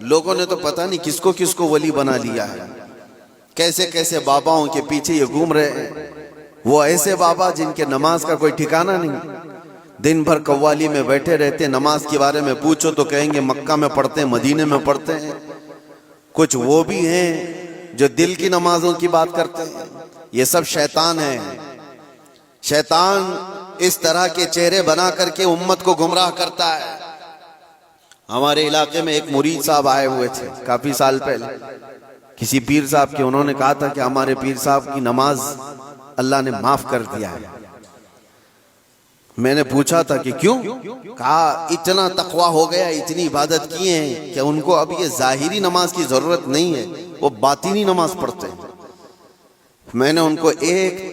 لوگوں نے تو پتہ نہیں کس کو ولی بنا لیا ہے، کیسے کیسے باباؤں کے پیچھے یہ گھوم رہے ہیں۔ وہ ایسے بابا جن کے نماز کا کوئی ٹھکانہ نہیں، دن بھر قوالی میں بیٹھے رہتے، نماز کے بارے میں پوچھو تو کہیں گے مکہ میں پڑھتے ہیں، مدینے میں پڑھتے ہیں۔ کچھ وہ بھی ہیں جو دل کی نمازوں کی بات کرتے ہیں۔ یہ سب شیطان ہے۔ شیطان اس طرح کے چہرے بنا کر کے امت کو گمراہ کرتا ہے۔ ہمارے علاقے میں ایک مرید صاحب آئے ہوئے تھے کافی سال پہلے، کسی پیر صاحب کے، انہوں نے کہا تھا کہ ہمارے پیر صاحب کی نماز اللہ نے معاف کر دیا ہے۔ میں نے پوچھا تھا کہ کیوں؟ کہا اتنا تقویٰ ہو گیا، اتنی عبادت کیے ہیں کہ ان کو اب یہ ظاہری نماز کی ضرورت نہیں ہے، وہ باطنی نماز پڑھتے ہیں۔ میں نے ان کو ایک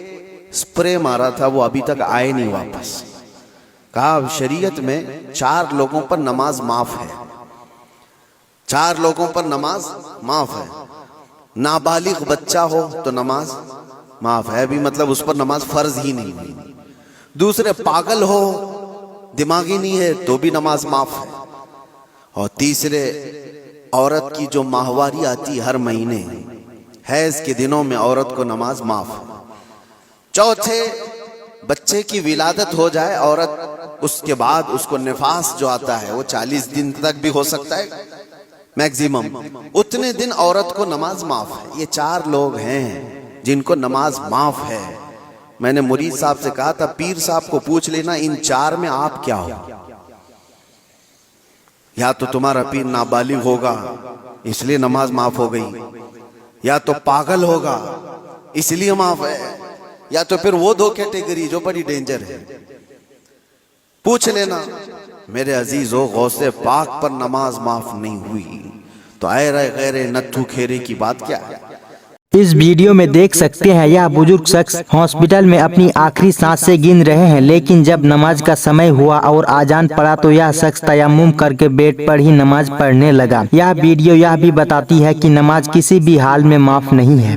سپرے مارا تھا، وہ ابھی تک آئے نہیں واپس۔ کہا شریعت میں 4 لوگوں پر نماز معاف ہے، 4 لوگوں پر نماز معاف ہے۔ نابالغ بچہ ہو تو نماز معاف ہے، بھی مطلب اس پر نماز فرض ہی نہیں ہوئی۔ دوسرے پاگل ہو، دماغی نہیں ہے تو بھی نماز معاف ہے۔ اور تیسرے عورت کی جو ماہواری آتی ہر مہینے، حیض کے دنوں میں عورت کو نماز معاف ہے۔ چوتھے بچے کی ولادت ہو جائے عورت، اس کے بعد اس کو نفاس جو آتا ہے وہ 40 دن تک بھی ہو سکتا ہے میکزیمم، اتنے دن عورت کو نماز معاف ہے۔ یہ 4 لوگ ہیں جن کو نماز معاف ہے۔ میں نے مرید صاحب سے کہا تھا پیر صاحب کو پوچھ لینا ان 4 میں آپ کیا ہو؟ یا تو تمہارا پیر نابالغ ہوگا اس لیے نماز معاف ہو گئی، یا تو پاگل ہوگا اس لیے معاف ہے، یا تو پھر وہ 2 کیٹیگری جو بڑی ڈینجر ہے۔ پوچھ لینا میرے عزیزو، غوث پاک پر نماز معاف نہیں ہوئی تو اے رے غیر نتھو کھیرے کی بات کیا ہے؟ اس ویڈیو میں دیکھ سکتے ہیں یہ بزرگ شخص ہاسپٹل میں اپنی آخری سانسیں گن رہے ہیں، لیکن جب نماز کا سمے ہوا اور اذان پڑا تو یہ شخص تیمم کر کے بیڈ پر ہی نماز پڑھنے لگا۔ یہ ویڈیو یہ بھی بتاتی ہے کہ نماز کسی بھی حال میں معاف نہیں ہے۔